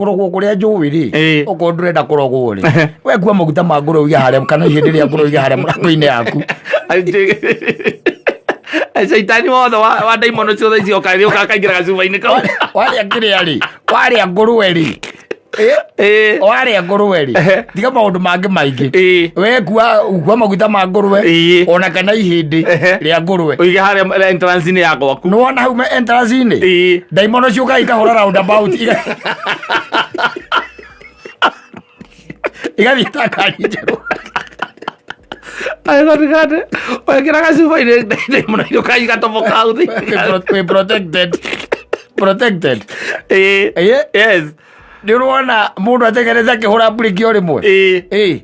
kurogwo kuria njui ri uko ndurenda kurogwo ri we kuwa maguta ma nguru iga haria kana ihindi ria nguru iga haria murango-ini yaku Shaitani wothe wa daimono ciothe icio kaingira gacuba-ini kau waria kiria ri waria nguruwe ri waria nguruwe ri tiga maundu mangi maingi we kuwa maguta ma nguruwe ona kana ihindi ria nguruwe uige haria entrance-ini ya gwaku no wona hau entrance-ini daimono ciuka ikahura roundabout igathi takari njeru ai gade wekira gacuba-ini daimono iruka igatoboka hau we protected yes ni urona mundu ategereza kihura briki o rimwe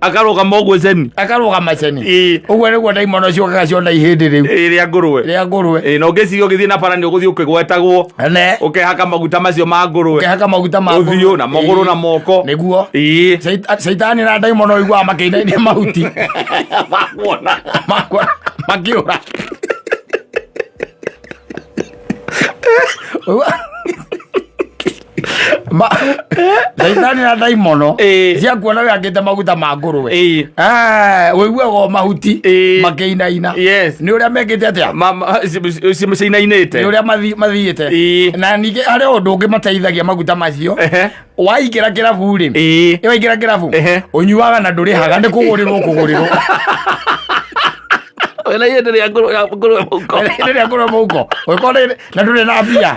akarugama uguo ceni uguo niguo daimono ciukaga ciona ihindi riu ria nguruwe na ungiciria ugithii na bara ni uguthii ukigwetagwo ukehaka maguta macio ma nguruwe uthiu na maguru na moko niguo Saitani na daimono igua makiinainia mahuti makiura Saitani na daimono cia kuona we akite maguta ma nguruwe wiguaga mahuti makiinaina ni uria mekite atia ciinainite ni uria mathiite na ningi hari undu ungi mateithagia maguta macio waingira kirabu ri waingira kirabu unyuaga na ndurihaga ni kugurirwo wena yende ria nguruwe muko wikore na nduri na mbia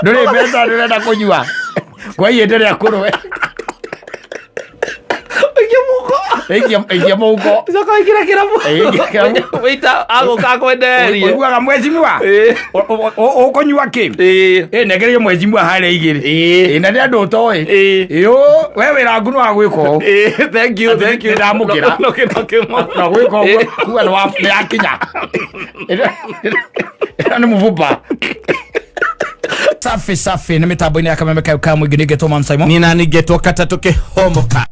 nduri mbeca ndirenda kunyua kwa ihindi ria nguruwe ikia muko coka ikira kirabu wita agoka kwenderia uiguaga mwecimwa ukunyua ki negererie mwecimwa haria igiri na ni andu utoi we wira ngunu wa gwika u thank you ndamukira na gwika uguo kuwa ni yakinya ni muvupa safi ni mitambo-ini ya Kameme ka mwingi nigetwo Man Simon ni nani getwo Katatu Kihomoka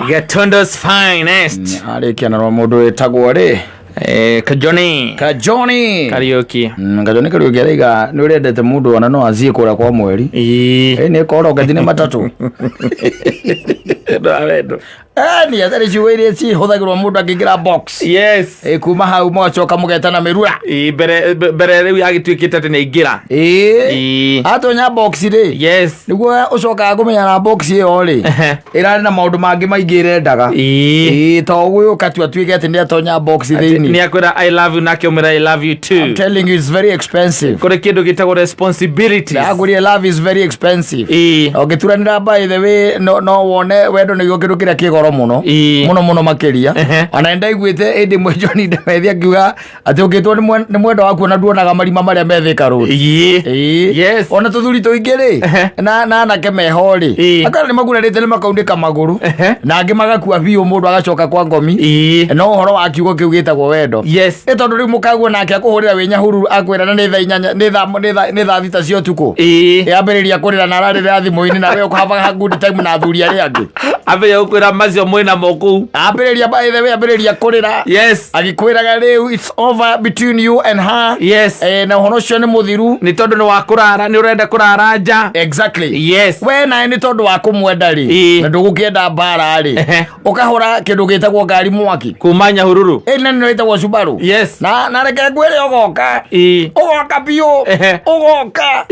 Getondo's finest arikia na mundu wetagwo ri Kajoni Karaoke ariga ni urendete mundu ona no azie kura kwa mweri ni koro gathine matatu ni athari ciwiri ci huthagirwo mundu akingira box kuma hau mwacoka mugetana mirura mbere riu yagituikite ati ni ingira atonya box ri niguo ucokaga kumenya na box iyo ri irari na maundu mangi maingi irendaga to guyuka tu atuike ati ni atonya box ri ni akwira I love you na kiumira I love you too. I'm telling you it's very expensive. Kore kindu gitagwo responsibilities. Aguri love is very expensive. Okay, turanira by the way no wone wendo ni kindu kiria kigoro muno muno makiria ana ndaiguite indi mwenjoni ndemethia kiuga ati ukitwo ni mwendo waku na nduonaga marima maria methika road yes ona tuthuri tuingiri na na kemeho ri akara ni magurarite ni makaundika maguru na angi magakua biu mundu agacoka kwa ngomi no horo wa kiugo kiu gitagwo wendo tondu riu mukaguo nake akuhurira winya huru akwira na ni tha inyanya ni tha thita cio tuku yambiriria kurira na ararira thimu-ini na we ukuhava good time na athuri aria angi abe ukwira macio mwina moku ambiriria by the way ambiriria kurira agikwiraga riu it's over between you and her na hono cio ni muthiru ni tondu ni wa kurara ni urenda kurara nja exactly we na ni tondu wa kumwenda ri na ndugukienda mbara ri ukahura kindu gitagwo ngari mwaki kumanya hururu na ni itagwo Subaru na reke ngwire ugoka biu ugoka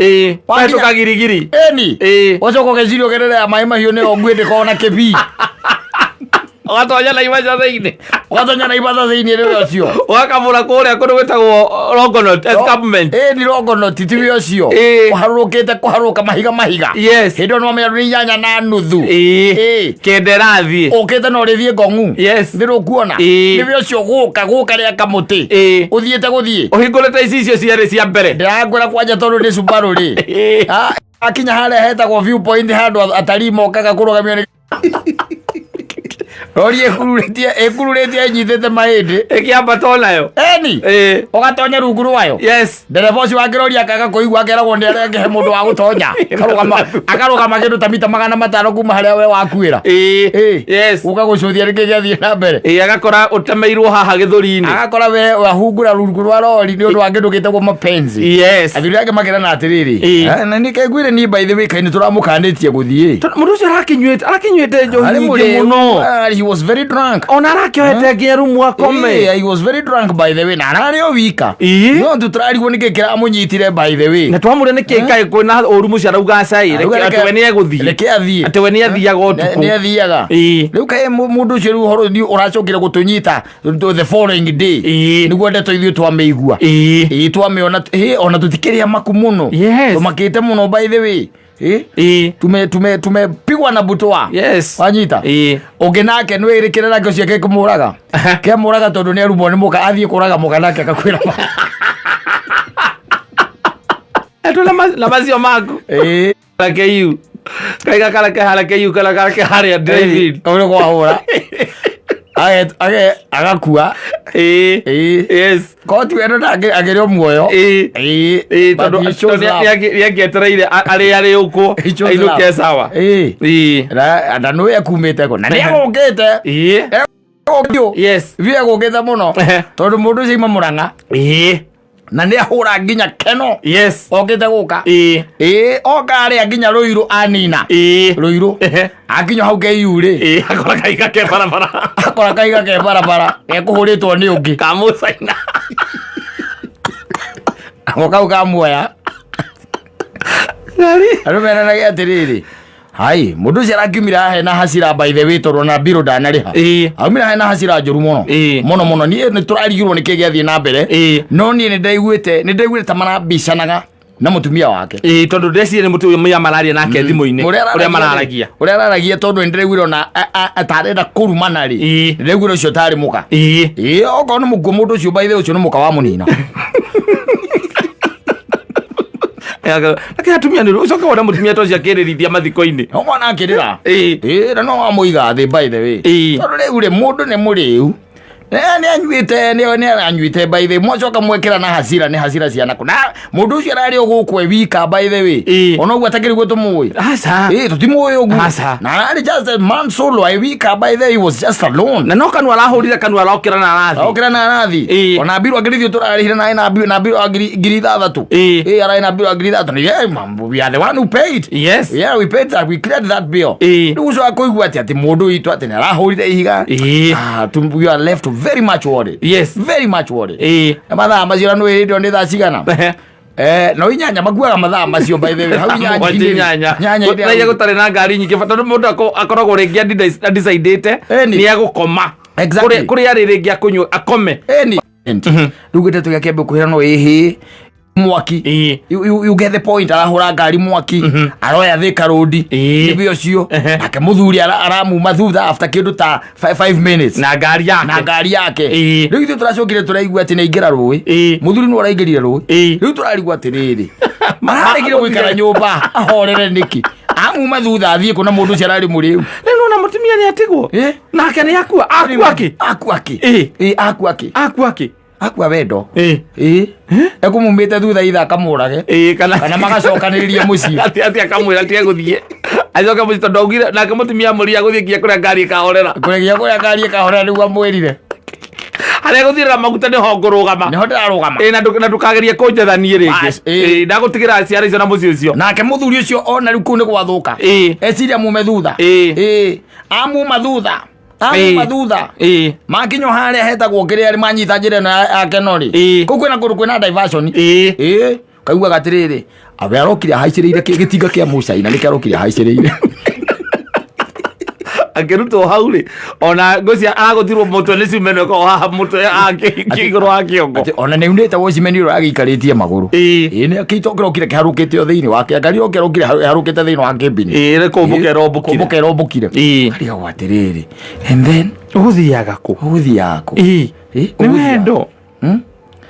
watuka girigiri wacoka gecirio gerere ya mai mahiu ni ongwende kona kebi watonya na ibaza thini ri ucio wakamura kuria kundu gwitagwo Longonot escarpment ni Longonot tiwi ucio kuharuka mahiga hindi no menya ni nyanya na nuthu kenderathi ukite no rithie ngongu ndiru kuona niwe ucio guka ria kamuti uthiete guthie uhingurite icio ciari cia mbere ndiragura kwanja tondu ni Subaru ri akinya haria hetagwo viewpoint handu atari mokaga kurugamio rori ekururetie nyitete mahindi ikiamba tonayo eni ugatonya rungu rwayo ndereba ucio wake rori akaga kuigua akeragwo ni arengehe mundu wa gutonya akarugama kindu ta mita 500 kuma haria we wakuira uka gucuthia rike giathie na mbere agakora utemeirwo haha githuri-ini agakora we wahungura rungu rwa rori ni undu wa kindu gitagwo mapenzi athuri ake makira na atiriri na nikegwire ni by the way kaini turamukanitie guthie mundu ucio arakinywete njohi nyingi muno. He was very drunk. Ona arakiohete nginya rumu akome. He was very drunk by the way. Na arario wika. No tutrarigwo nikikira munyitire by the way. Na twamure nikikai kwina urumu cia rauga cai atwe ni eguthie. Reke athie. Atwe ni athiaga utuku. Ni athiaga. Riu kai mundu ucio ru horo ni uracokire gutunyita the following day. Niguo ndeto ithuĩ twameigua. Twameona ona tutikiria maku muno. Tumakite muno by the way. Tumepigwa na butwa. Wanyita ungi nake nwe irikire nake ucio ke kumuraga ke muraga tondu ni arumwo ni muka athie kuraga muka nake akakwira atula la mazio maku like you kaiga kala ke halake you kala ke haria David ore kwa hora agakua koti wendo nake agerio muoyo tondu niagietereire ari uko ainuke sawa na no akumite ko na niagukite via gukitha muno tondu mundu ucio ima Murang'a na ni ahura nginya keno okite guka oka ari nginya Ruiru anina Ruiru akinyo hau ke yure akora kaiga ke barabara ekuhuritwo ni ungi kamusaina akau kamuoya arumena na atiriri hai mundu ucio arakiumira he na hasira by the way tondu na biro ndanariha aumira he na hasira njuru muno ni turarigirwo niki giathie na mbere no ni ndaiguite ta marabicanaga na mutumia wake tondu ndecire ni mutumia mararia nake thimu-ini uria mararagia tondu ndiraiguire na atarenda kurumana ri ndiraiguire ucio tari muka oko ni mukuo mundu ucio by the way ucio ni muka wa munina lakini atumia ni ucoka wona mutumia tocia kirithia mathiko-ini no mwana akirira na no amuiga thi by the way tondu riu mundu ni muriu ni anyuite by the way mwacoka mwekera na hasira ni hasira ciana kuna mundu ucio arari ogukwe wika by the way ona ugu atakirigwo tumui tutimui ugu na ari just a man solo I wika by the way he was just alone na no kanu arahurira kanu arokira na arathi ona biru agirithio turarihira na biru agiri 3 arai na biru agiri 3 we are the one who paid we paid that we cleared that bill uzo akoigwa ati mundu itu ati ni arahurira ihiga we are left very much worried very much worried mathaa macio no iridio ni thaa cigana no inyanya maguaga mathaa macio by the way hau nyanya gutari na ngari nyingi tondu mundu akoragwo ringi undecided ni agukoma kuri ari ringi akunywa akome rugite tugiakembe kuhira no mwaki you get the point arahura ngari mwaki aroya Thika Road nibi ucio ake muthuri aramuma thutha after kindu ta 5 minutes na ngari yake riu ithu turacokire turaigua ati ni ingira rui muthuri no araingirire rui riu turarigua ati riri mararigire guikara nyumba ahorere niki amuma thutha athie kuna mundu ucio arari muriu neno na mutumia ni atigwo nake ni akua akua wendo ekumumite thutha itha kamurage kana magacokaniririe mucii ati akamwira ati eguthie acoka mucii tondu augire nake mutumia muria guthie kia kuria ngari kahorera niguo mwirire haria guthirira maguta ni hongurugama na ndukagerie kunjethanie ringi ndagutigira ciara icio na mucii ucio nake muthuri ucio ona riu kuu ni gwathuka eciria mume thutha amuma thutha thutha makinyo haria hetagwo kiria ari manyita njira ino yake nori kuu kwina kundu kwina diversion kaigua gatiriri awe arokire haiciriire gitinga kia mucaina niki arokire haiciriire akirutwo hau ri ona ngocia araguthirwo mutwe ni cimeno ko haha mutwe akiguru akiongo ona ni unite wo cimeno agikaritie maguru ni akitokira okire kiharukite o thiini wake ngari okire harukite thiini wa kibini ni kumbuke rombukire ari gwatiriri and then uguthiaga ku ni wendo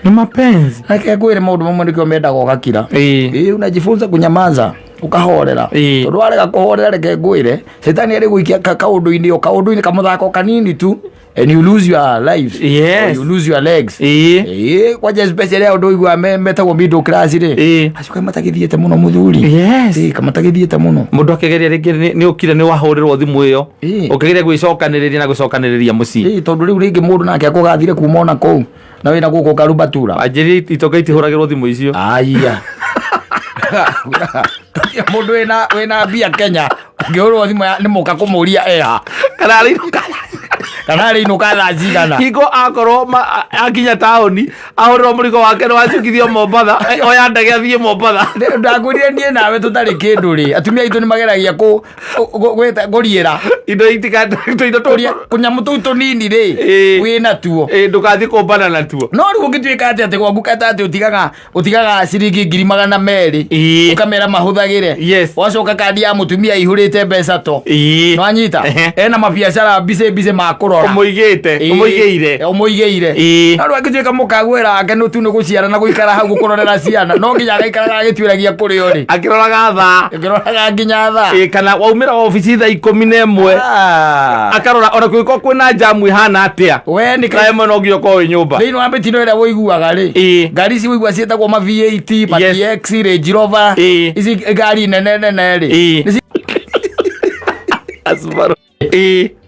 ni mapenzi akwire maundu mamwe nikio mendaga ugakira unajifunza kunyamaza ukahorera tondu arega kuhorera reke ngwire shetani ari guikia kaundu-ini kamuthako kanini tu and you lose your lives. Yes. You lose your legs. Kwaja especially undu igwa metagwo middle class ri acuka matagithiete muno muthuri. Yes. Kamatagithiete muno mundu akigeria ringi ni ukire ni wahurirwo thimu iyo ukigeria gwicokaniriria na gwicokaniriria mucii tondu riu ringi mundu nake akugathire kuma ona kou na wina guku karubatura ajiri itoka itihuragirwo thimu icio aya mundu wina mbia Kenya ngihurwo thimu ni muka kumuria eha kana inuka thaa cigana hingo akorwo akinya taoni ahurwo murigo wake ni wacukithio Mombatha oya ndege athie Mombatha ndagurire nie nawe tutari kindu ri atumia itu ni mageragia guriira indo kunyamu tuu tunini ri wina tuo ndukathie kumbana na tuo no riu ngituika ati gwaku kata ati utigaga ciringi 200,000 ukamera mahuthagire wacoka kandi ya mutumia ihurite mbeca to nwanyita ena mabiacara bice makuru umuigeire na rwa ngituika mukagwira ake no tu ni guciara na guikara hau gukororera ciana no nginya gaikara agitwiragia kuri ori akiroraga nginya thaa kana waumira ofici thaa 11 akarora ona kwiko kwina jamu ihana atia we ni kaimo no ngio ko nyumba thini wa mitino ira woiguaga ri ngari ci woigua cietagwo ma V8 ma TX Range Rover ici ngari nene ri Subaru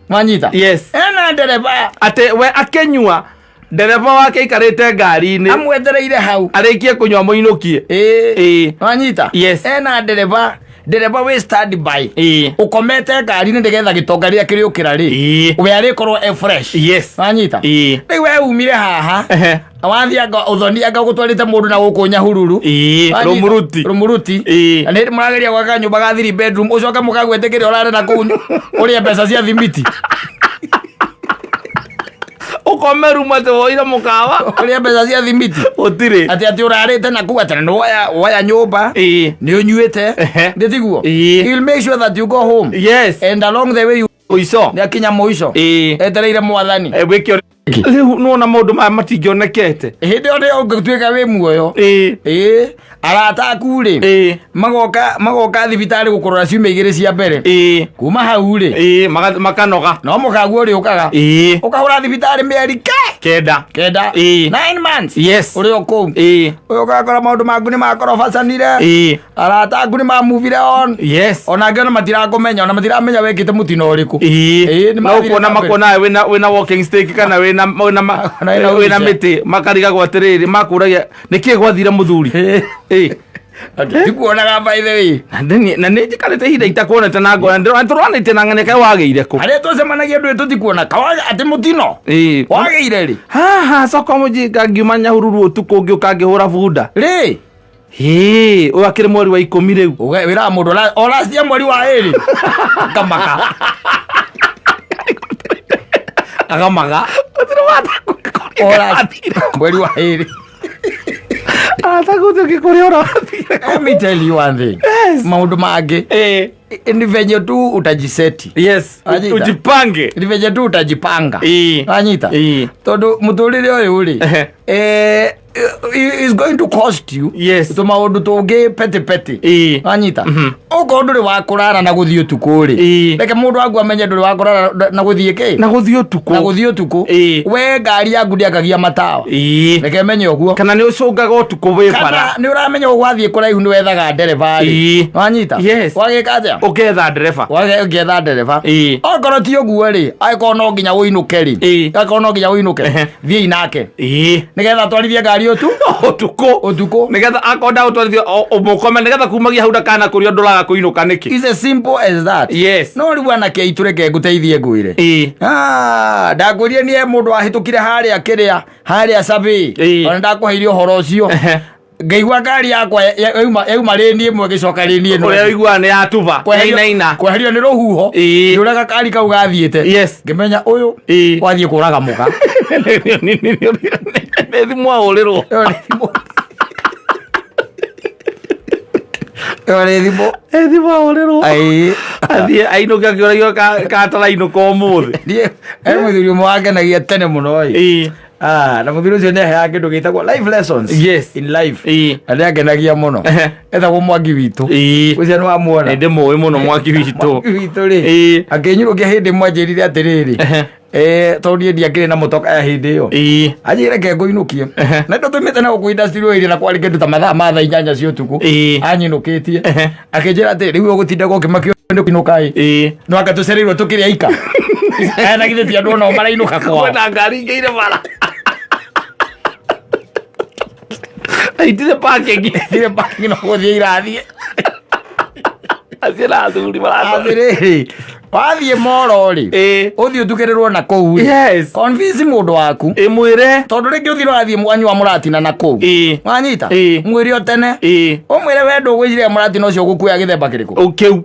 Manyita ena ndereba ate we akenyua ndereba wake ikarite ngari-ini amwetereire hau arikie kunywa muinukie Manyita ena ndereba we stand by ukomete ngari-ini ndigetha gitonga ria kiriukira ri we arikorwo fresh Manyita riu we umire haha awathi anga uthoni anga gutwarite mundu na guku Nyahururu rumuruti na ni murageria gwaka nyumba ga 3 bedroom ucoka mukagwetekeria urare na kuu uria mbeca cia thimiti ukomeru mate woira mukawa uria mbeca cia thimiti utire ati urarite na kuu ati no waya nyumba ni unyuite nditiguo you'll make sure that you go home and along the way you uico ni akinya muico etereire mwathani wikio riu nuona maundu maya matingionekete hindi ode ungituika wi muoyo arata aku ri magoka thibitari gukorora ciumia 2 cia mbere kuma hau ri makanoga no mukaguo ri ukaga ukahura thibitari mieri kenda 9 months uri oku ukakora maundu maku ni makorobacanire arata aku ni mamuvire on ona ngeno matirakumenya ona matiramenya wekite mutino uriku no makona wina walking stick kana wina miti makariga gwatiriri makuragia niki gwathira muthuri tikuonaga by the way na ni njikarite hinda itakuonete na ngona ndirwanite na ng'ane kai wageire ku aria tucemanagia ndu tutikuona kawaga ati mutino wageire ri haha soko mujinga ngiuma Nyahururu utuku ngiuka ngihura bunda ri uyu akiri mweri wa 10 riu wira mundu oracia mweri wa 2 kamaka agamaga mweri wa 2 atakuti ukikuria let me tell you one thing maundu mangi ni venye tu utajiseti ujipange ni venye tu utajipanga anyita tondu muturire uyu ri is going to cost you to maundu tungi peti anyita uko nduri wa kurara na guthio tuku ri reke mundu wangu amenye nduri wa kurara na guthie ki na guthio tuku we ngari yaku ndiakagia matawa reke menye uguo kana ni ucungaga utuku wi bara kana ni uramenya ugwathie kuraihu ni wethaga ndereva ri anyita wagika atia ugetha ndereva ugetha ndereva okorwo ti uguo ri aiko no nginya uinuke ri aiko no nginya uinuke thie inake nigetha twarithie ngari utuku nigetha akonda utwarithie umukome nigetha kumagia hau ndakana kurio nduraga kuinuka niki is as simple as that no riu anake aitureke nguteithie ngwire ndakurie nie mundu ahitukire haria sabi ona ndakuheirio horo ucio ngeigua ngari yakwa yauma rĩni ĩmwe gĩcoka rĩni ĩno ũrĩa ũiguaga nĩ yatuba naina kweherio nĩ rũhuho ũrĩa gakari kau gathiĩte ngĩmenya ũyũ wathiĩ kũraga mũka nĩ thimũ ahũrĩrwo thimũ ahũrĩrwo athiĩ ainũke akĩũragio katara ainũka ũmũthĩ mũthuri ũmwe wangenagia tene mũno na muthuri ucio neheaga kindu gitagwo life lessons in life. Na ngenagia muno etagwo Mwangi Witu ucio ni wamuona ndi muwi muno Mwangi Witu ri akinyurukia hindi mwanjirire atiriri tondie ndiakire na mutoka ya hindi iyo anjire ke nguinukie na ndo tumite na ku industry iri na kwari kindu ta mathaa ma thaa 8 cia utuku anyinukitie akinjira ati riu ugutinda gokimakio ndo kinukai no akatucereirwo tukiria ika ana githe tia ndona marainuka kwa na ngari ngeire mara itire parking no guthie irathie azira athuri mara athiri wathie moro ri uthie utukirirwo na kou convince mundu waku mwire tondu ringi uthire wathie mwanyu wa muratina na kou wanyita mwire otene umwire wendo gwicire muratina ucio gukuya githemba kiriko kiu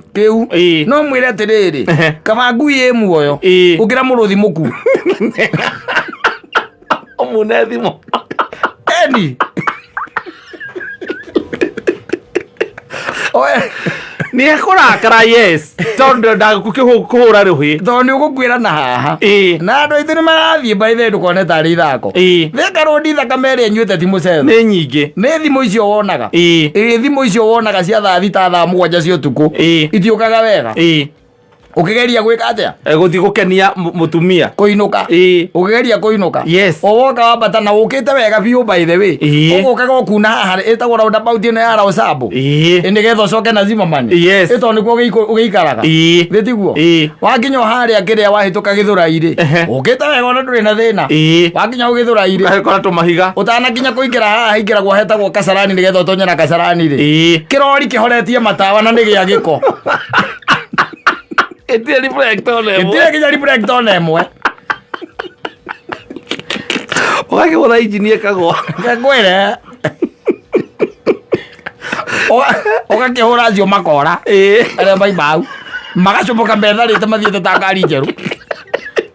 no mwire atiriri kama ngui ye muoyo ukira muruthi muku omune thimo eni oe ni ekurakara tondu ndagukuhura ruhi tondu ugukwira na haha na andu aithu ni marathie mbaithe ndukone tari ithako theka rodi thakame ĩrĩa nyuĩte ti mũcetho nĩ nyingĩ nĩ thimũ icio wonaga thimũ icio wonaga cia thaa thita thaa mũgwanja cia ũtukũ itiũkaga wega ukigeria gwika atia guthi gukenia mutumia kuinuka ukigeria kuinuka owoka wambata na ukite wega biu by the way ugokaga okuna haha etagwo round about ino ya Rosabu indi getho coke na zima mani ito nikuo ugiikaraga thitiguo wakinya haria kiria wahituka githura-iri ukite wega ona nduri na thina wakinya ugithura-iri akora tu mahiga utanakinya kuingira haha ingiragwo hetagwo Kasarani ni getho tonye na Kasarani ri kirori kihoretie matawa na nigia giko etire reflector nemwe wage wala injini ekagwa ngwire ogakihura cio makora aria maimau magacomoka mbetharite mathiete ta ngari njeru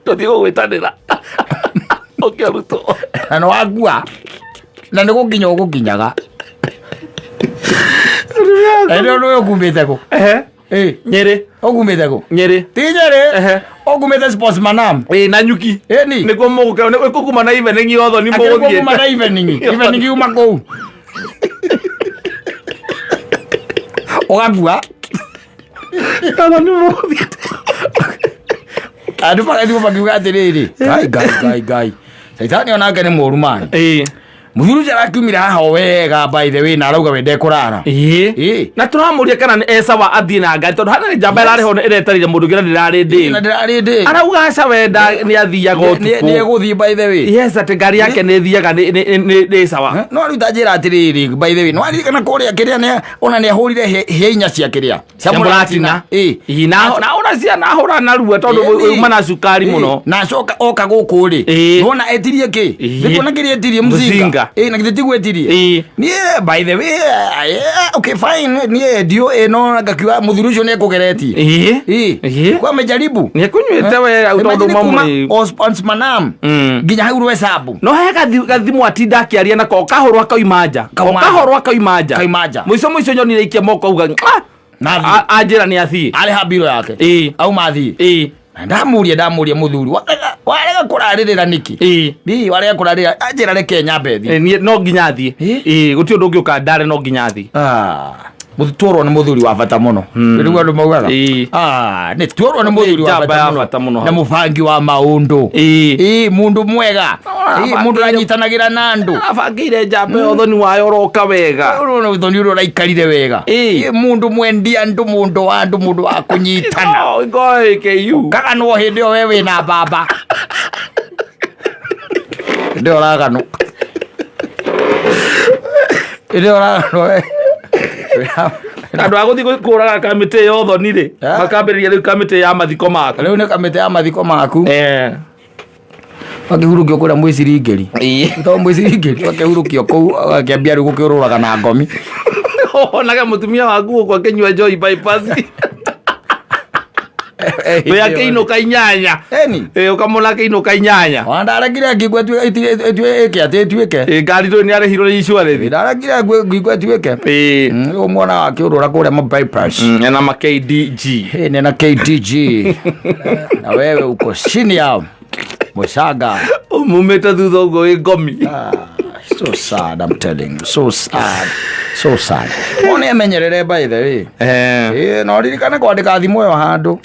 tuthie gugwitanira ukiaruto na no agua na ni gukinya ugukinyaga ero no ukumite ko Nyeri ogumete ko Nyeri ti Nyeri ogumete sportsmanam na nyuki ni niko muguka ne kuma na evening yotho ni muguthie kuma na evening uma ko ogagua kana ni muguthie adu pa adu pa atiriri gai saitani onake ni moru man muthuru jara kumira haha wega by the way na arauga wende kurara na turamuria kana ni esawa athie na ngari tondu hana ni njamba irari ho iretarire mundu ngira ndirari ndi arauga aca wenda ni athiaga utuku ni eguthie by the way ati ngari yake ni thiaga ni sawa no riu tajira atiriri by the way no ari kana kuria kiria ni ona ni ahurire hinya cia kiria cia muratina na ona cia na hura na ruo tondu uma na sukari muno na coka oka guku ri wona etirie ki ndikuona kiria etirie mzinga na githiti gwetirie ni by the way okay fine ni dio no ngakiwa muthuru ucio ne kugeretie kwa mejaribu ni kunywete we utondu mamwe ospansmanam nginya hau rwe sabu no he gathimu atinda akiaria na ko kahorwa kaimanja mwico nyoni reikia moko uga na ajira ni athie ari habiro yake au mathie ndamuria muthuri warega kuraririra niki warega kurarira ajira reke nyambethi no nginya athie guti undu ngiuka ndare no nginya athie mutwarwo ni muthuri wa bata muno riu andu maugaga ni twarwo ni muthuri wa bata muno na mubangi wa maundu mundu mwega mundu ranyitanagira na andu abangire njambe uthoni wayo roka wega uthoni uro raikarire wega mundu mwendia andu mundu wa andu mundu wa kunyitana ngoikeyu kaga no hindi o wewe na baba ndio ragano andu aguthi kuraga kamite yo thoni ri makambiriria riu kamite ya mathiko maku riu ni kamite ya mathiko maku wakihurukio kuria mwiciringeri to mwiciringeri wakihurukio kuu akiambia riu gukiururaga na ngomi onaga mutumia waku kwa kenywa joy bypass we akiinuka inyanya ukamona akiinuka inyanya wandarekire ngigwe tuike atuike ngari tu ni arehirwo ni insurance ndarekire ngigwe atuike umwana akiurura kuria ma bypass na ma KDG na KDG na wewe uko chini yao Musaga. Umumeta thutha ugo ngomi. So sad, I'm telling you. So sad. So sad. One amenyerere by the way. No ririkana kwandika thimu yo handu.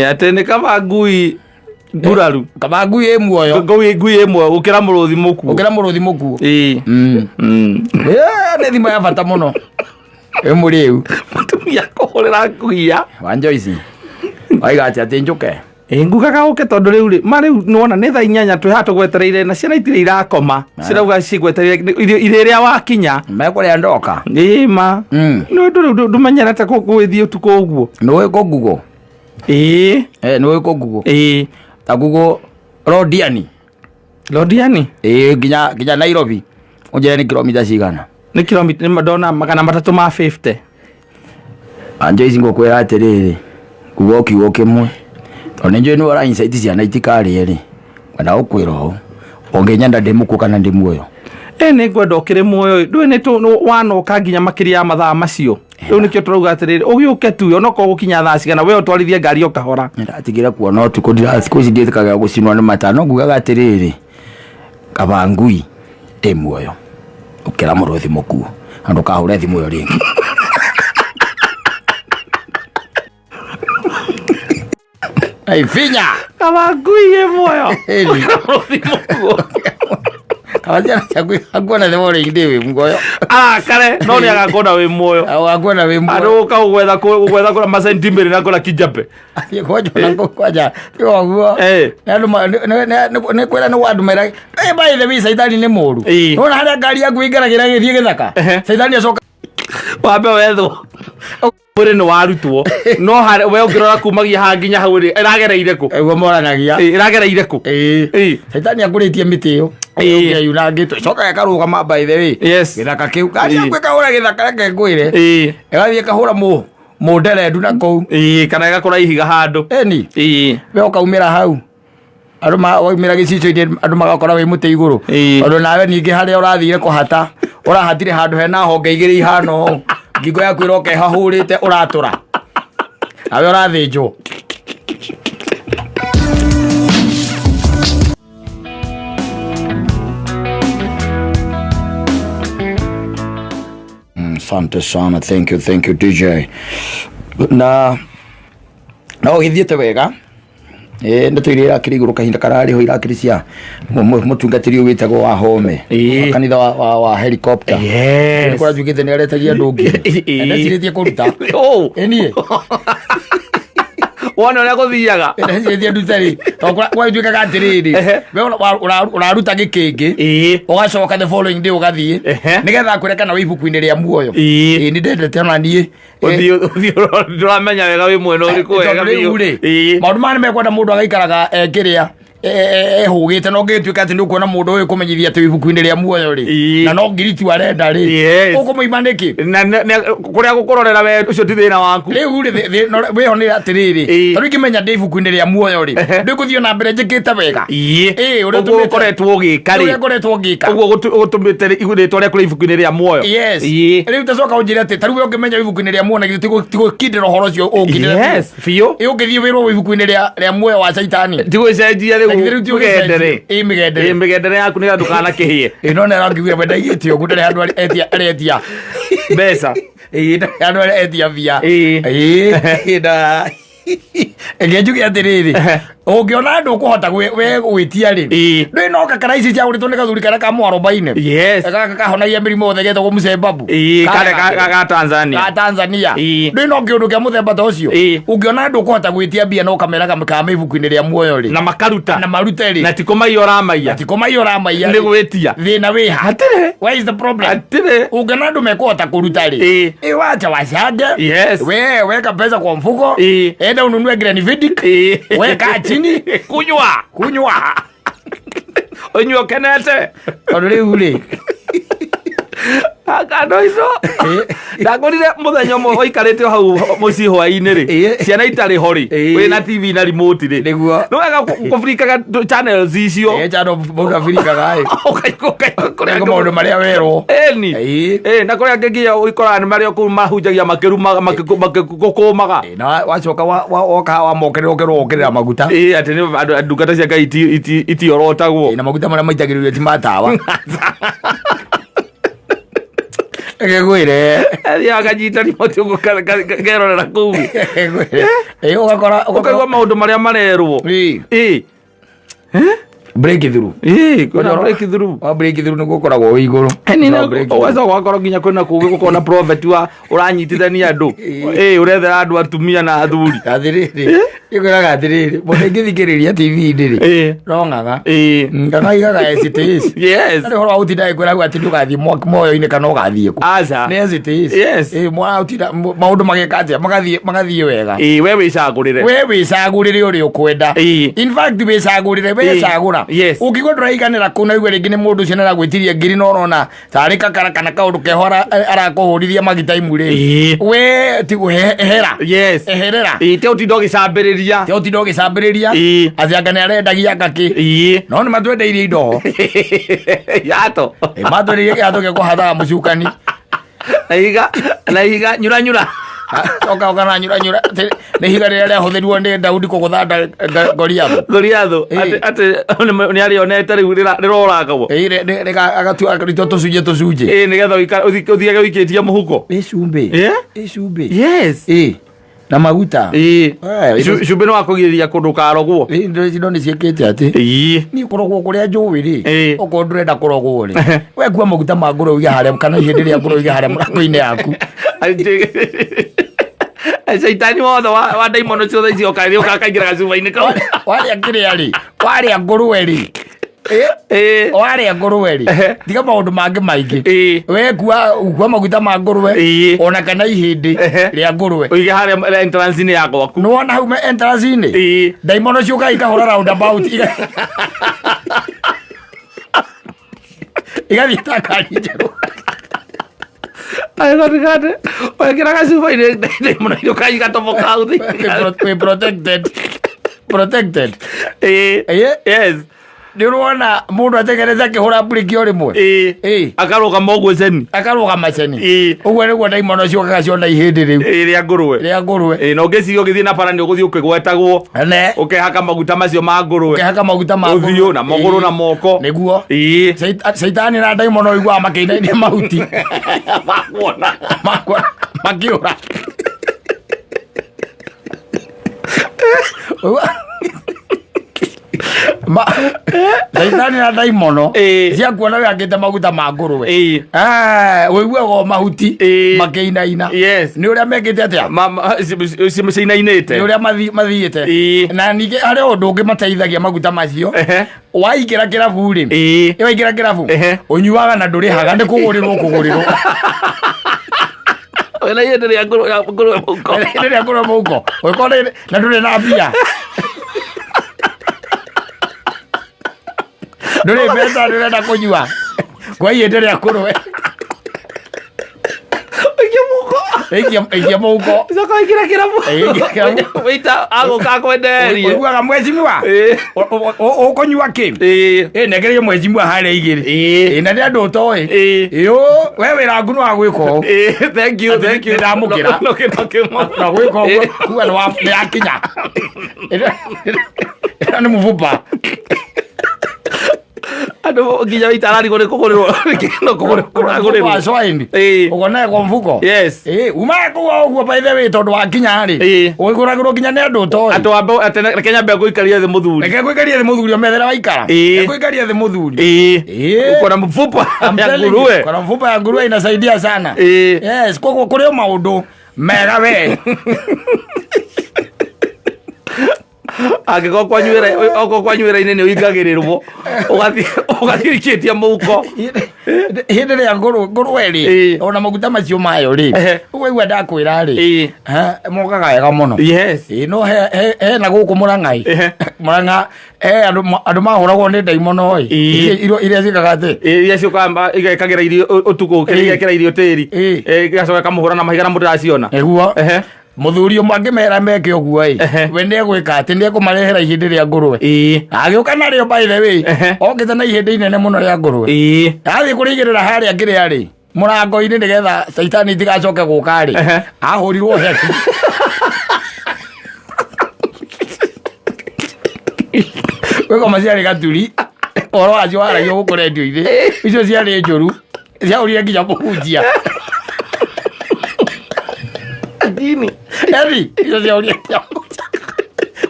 Atene kama ngui buraru. Kama ngui muoyo. Ngui muoyo ukira muruthi muku. Ukira muruthi muku. Ne thimu ya bata muno. Muriu. Mutumia kohorera kuia. Wanjoici. Waiga ati njuke. Ngugaga uke tondu riu mariu nona ne thaa 8 twi hato gwetereire na ciana itire irakoma cirauga cigwetereire iria wakinya mekuria ndoka ma no ndumenyerete gwithie utuku uguo no iko Google no iko Google ta Google Rodiani ginya Nairobi unjere ni kilomita cigana ni kilomita madona magana 350 anje icingo kwera atiriri Google kiugo kimwe onenje no ara insight ciana itikari eri wana ukwiro ongenya ndimuku kana ndimuoyo ne ngwenda okire muoyo ndwe ne to wanoka nginya makiria ya mathaa macio riu nikio turauga atiriri ugiuke tu onoko gukinya thaa cigana we utwarithie ngari okahora ndatigira kuona utuku ndirathiko cindithikaga gucinwa ni matano ngugaga atiriri kabangui muoyo ukira muruthi muku andu kahure thimu yo ringi Ai finya kama ngui muoyo Awajana chakui agona the morning day muoyo kare no ni agakona we muoyo agona we muoyo aro ka ugwetha kula masentimbere na kula kijape kojo nango kwaja yo guo ne kwera no wadu mera by the way saitani ne moru ona haria ngari yaku ingaragira githie githaka saitani acoka wambe wetho Pure no warutwo no hare we ukirora kumagia hanginya hau ri iragereire ku ego moranagia iragereire ku saitani akuritie miti yo yunangitwe coka yakarugama by the way githaka kiu kari akweka ura githaka reke ngwire egathie kahura mundere ndu na kou kana gakora ihiga handu we ukaumira hau andu maumira gicicio-ini andu magakora wi muti iguru tondu nawe ningi haria urathire kuhata urahatire handu hena honge igiri ihano ngingo yaku iroke hahurite uratura nawe urathinjwo Asante sana, thank you DJ. Na ugithiete wega ndetwirira kiriguru kahinda karari ho irakirisia mutungatiri witagwo wa home kanitha wa helicopter nikora jugite ni aretagia ndungi ndeciritie kuruta enie wona ria guthiaga ndeciritie ndutari tokora kwa jukaga atiriri we uraruta gikingi ugacoka the following day ugathie nigetha kureka na ibuku-ini ria muoyo ni ndendete ona nie nduramenya wega wi mwena uriku wega maundu mane mekwenda mundu agaikaraga kiria hugite no ngituika ati ni kuona mundu uyu kumenyithia ati ibuku-ini ria muoyo ri na no ngiriti arenda ri ukumuima niki kuria gukurorera we ucio ti thina waku riu ri we honi atiriri tari kimenya ndi ibuku-ini ria muoyo ri ndi kuthio na mbere njikite wega uri ukoretwo ugika ri uguo gutumite ritwa ria kuri ibuku-ini ria muoyo riu tacoka unjire ati tari we ungimenya ibuku-ini ria muoyo na tigukindira uhoro ucio ungindira biu ungithie wirwo ibuku-ini ria muoyo wa saitani tigwicenjia riu migendere yaku ni andu kana kihie no na rangiwe bendaigitio gundare handu etia mbeca handu etia via na egejuki atiriri ungiona andu kuhota we gwitia ri ndui no kakara ici cia uritwo ni gathuri kana ka mwarobaine kaka kahonagia mirimu othe getagwo mucembabu kare ga Tanzania ndui no kiundu kia muthemba ta ucio ungiona andu kuhota gwitia mbia no kameraga kama ibuku-ini ria muoyo ri na makaruta na marute ri na tikomaiora maiya ni gwitia thina wi hatire where is the problem hatire ungiona andu mekuhota kuruta ri wacha wachange weka pesa kwa mfuko enda ununue Glenfiddich weka chini kunywa onyo kenete tondu riu ri Kando icio ndagorire muthenya mwe oikarite hau muci hwaini ri ciana itari hori wina TV na remote ri niguo no wega kufrikaga channels icio channel boga frikaga kuria maundu maria werwo eni na kuria ngigia uikora ni maria ku mahunjagia makirumaga makigukumaga na wacoka woka wa mokerera maguta ati ni ndungata cia Ngai itiorotagwo na maguta maria maitagiririo ti matawa egwire ya gajita ni moti ugerorera kuu ugakora maundu maria marerwo breakthrough kuna breakthrough niguo koragwo wi iguru waza gwakora nginya kwina kugi gukona prophet wa uranyitithania andu urethera andu atumia na athuri athiriri iguraga athiriri mundu ngithikiriria TV ndiri rongaga ngana igaga STS yes ari horo utinda kwiraga ati ndugathie moyo-ini kana ugathie ku aza ne STS yes mwa utinda maundu magekatia magathie wega we wicagurire uri ukwenda in fact wicagura ukigwa nduraiganira kuna igwe ringi ni mundu cio nara gwitiria ngiri no rona tari kakara kana kaundu kehora arakuhurithia magitaimu ri we ti guhera yes eherera te utindo gicambiriria athiangane arendagia ngaki no ni matwendeirie indo yato matwendeirie yato ke kuhatha mucukani na iga nyura oka na nyura ne higa rĩrĩa hũthĩrwo nĩ Daudi kũgũthanda Goliath ati ni arionete rĩu rĩroragwo agatua tũcunjĩ nĩgetha ũthiage ũikĩtie mũhuko icumbi yes na maguta cumbi no akũgirĩria kũndũ karogwo indo nĩ ciĩkĩte atĩ ni kũrogwo kũrĩa njũĩ rĩ okorwo ndũrenda kũrogwo rĩ we kua maguta ma ngũrwe ũige harĩa kana ihĩndĩ rĩa ngũrwe ũige harĩa mũrango-inĩ yaku Shaitani wothe wa daimono ciothe icio kaingira gacuba-inĩ kau warĩa kĩrĩa rĩ warĩa ngũrwe rĩ warĩa ngũrwe rĩ tiga maũndũ mangĩ maingĩ we kua maguta ma ngũrwe ona kana ihĩndĩ rĩa ngũrwe ũige harĩa entrance-inĩ ya gwaku nĩ wona hau entrance-inĩ daimono ciũkaga ikahũra roundabout igathiĩ ta ngari njerũ I got I get a super you can't protected. Yes. Ndirona mundu ategereza kihura briki ori mwe akaroga maceni ugwe niguo daimono ciokaga ciona ihindi riu ria ngurwe no ngeci ugithie na parani uguthie ukigwetagwo ukehaka maguta macio ma ngurwe uthio na maguru na moko niguo Saitani na daimono igwa makiinainie mahuti makiura Saitani na daimono cia kuona yakite maguta ma ngurwe wiguaga mahuti makiinaina ni uria mekite atia ciinainite ni uria mathiite na ningi hari undu ungi mateithagia maguta macio waingira kirabu ri waingira kirabu unyuaga na ndurihaga ni kugurirwo wena yenderia ngurwe muko wikona na nduri na mbia nduri mbeca ndurenda kunyua kwa ihinda ria ngurwe ikia muko coka ikira kirabu wita agoka kwenderia uiguaga mwecimwa ukunyua ki negererie mwecimwa haria igiri na ni andu utoi we wira ngunu wa gwiko thank you ndamukira na gwiko kuwa ni yakinya ni muvupa ando nginya itarari gore kuguriro kuguriro swaini ugona kwa mfuko yes uma kuwa uguo by the way tondu wakinya ri uiguragirwo nginya ni andu toyi atu ambe atene Kenya mbe guikaria the muthuri omethera waikara guikaria the muthuri uko na mfupa ya nguruwe kwa mfupa ya nguruwe inasaidia sana yes kwa kurio maundu mega we Angĩkorwo kwanyuĩra inĩ nĩ ũingagĩrĩrwo ũgathirikitie mũhuko hĩndĩ ĩrĩa ngũrwe rĩ ona maguta macio mayo rĩ ũgũigua ndakwĩra rĩ mokaga wega mũno no hena gũkũ Mũrang'a andũ mahũragwo nĩ ndaimono iria ciĩkaga atĩ iria ciũkaga igekagĩra irio ũtukũ igekĩra irio tĩri igacoka kamũhũra na mahiga na mũndĩraciona nĩguo mũthuri ũmwe angĩmera meke ũguo we nĩegwĩka atĩ nĩekũmarehera ihĩndĩ rĩa ngũrwe agĩũka narĩo by the way okĩte na ihĩndĩ inene mũno rĩa ngũrwe athiĩ kũrĩigĩrĩra harĩa ngĩrĩa rĩ mũrango-inĩ nĩgetha caitani itigacoke gũka rĩ ahũrirwo heki wĩkoma ciarĩ gaturi ũhoro wacio waragio gũkũ redio-inĩ icio ciarĩ njũru ciahũrire nginya mũhunjia icio ciahũrire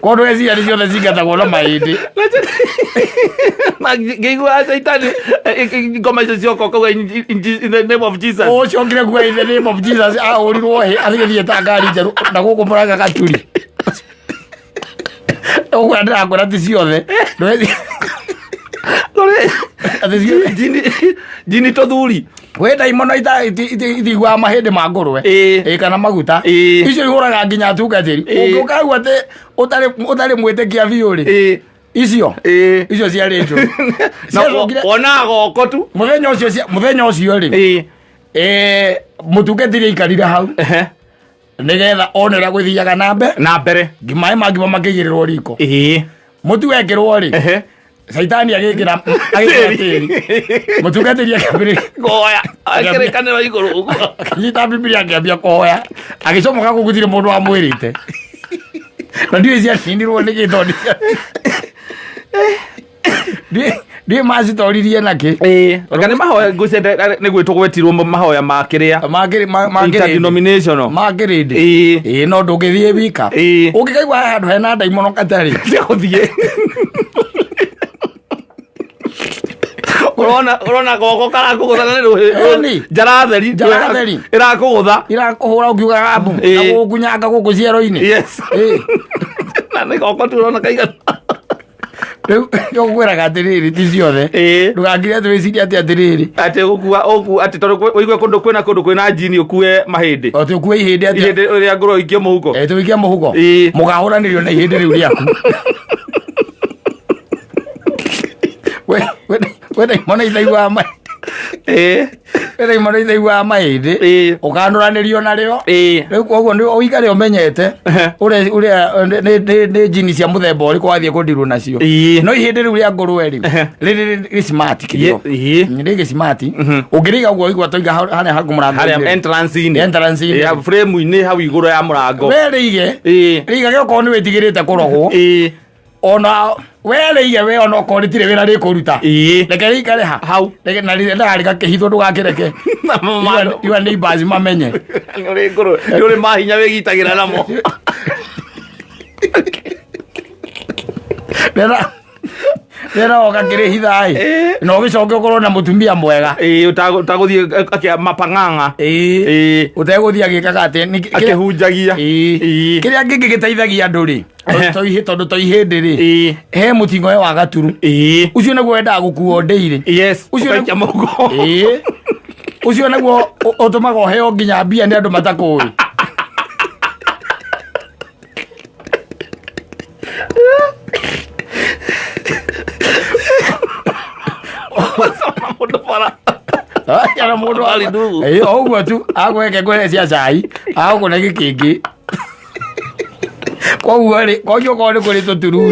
kondũ eciria nĩ ciothe cingatagwo na mahĩndĩ ngĩigua caitani ngoma icio cioka kuga in the name of Jesus ũcokire kuga in the name of Jesus ahũrirwo agĩthiĩ ta ngari njerũ na gũkũ Mũrang'a gaturi ũguo ndĩrakwĩra ti ciothe jini tũthuri wĩ ndaimono itiguaga mahĩndĩ ma ngũrwe kana maguta icio ihũraga nginya atungatĩri ũngĩũkagua atĩ ũtarĩ mwĩtĩkia biũ rĩ icio ciarĩ njũru onaga goko tu mũthenya ũcio rĩ mũtungatĩri aikarire hau nĩgetha one ũrĩa gwĩthiaga na mbere maĩ mangĩ makĩigĩrĩrwo riko mũtu wekĩrwo rĩ caitani agĩkĩra tĩri mũtungatĩri akĩambĩrĩria akĩrĩkanĩra igũrũ ũguo akĩnyita Biblia akĩambia kũhoya agĩcomoka gũkũ gũtirĩ mũndũ wamwĩrĩte na ndiũĩ ciacindirwo nĩ gĩtoni ndiũĩ macitoririe nakĩ anga nĩ mahoya ngwĩciria nĩ gwĩtwo gwetirwo mahoya ma kĩrĩa interdenominational makĩrĩndĩ no ndũngĩthiĩ wika ũngĩkaigua handũ hena ndaimono katarĩ gũthiĩ urona goko karakũgũtha na rũhĩ njaratheri irakũgũtha irakũhũra ũkiugaga abu na gũkunyanga gũkũ ciero-inĩ na nĩ goko tu urona kaigana rĩu nĩũkwĩraga atĩrĩrĩ ti ciothe ndũgakire twĩcirie atĩrĩrĩ atĩ ũgua atĩ tondũ ũigue kũndũ kwĩna jini ũkue mahĩndĩ atĩ ũkue ihĩndĩ rĩa ngũrwe ikie mũhuko tũikie mũhuko mũkahũranĩrio na ihĩndĩ rĩu rĩaku we ndaimono itaiguaga mahĩndĩ ũkanũranĩrio narĩo rĩu koguo ũikare ũmenyete ũrĩa nĩ jini cia mũthemba ũrĩkũ wathiĩ kũndirwo nacio no ihĩndĩ rĩu rĩa ngũrwe rĩ smart kĩrĩo rĩ smart ũngĩrĩiga ũguo ũigua toiga harĩa haku mũrango entrance-inĩ frame-inĩ hau igũrũ ya mũrango rĩige gĩokorwo nĩ wĩtigĩrĩte kũrogwo ona werĩige we ona okorwo rĩtirĩ wĩra rĩkũruta reke rĩikare hau na ndagarĩka kĩhithwo ndũgakĩreke iwa neighbors mamenye nĩũrĩ mahinya wĩgitagĩra namo rĩra ũgakĩrĩhitha na ũgĩcoke ũkorwo na mũtumia mwega ũtagũthiĩ mapang'ang'a ũtegũthiĩ agĩkaga atĩ akĩhunjagia kĩrĩa kĩngĩ gĩteithagia andũ rĩ tondũ to ihĩndĩ rĩ he mũting'o we wa gaturu ũcio naguo wendaga gũkuo ndĩirĩ ũcio naguo ũtũmaga ũheo nginya mbia nĩ andũ matakũĩ ũguo tu agweke ngwere cia cai agũkũne gĩkĩngĩ koguo rĩ koguo korwo nĩ kũrĩ tũturu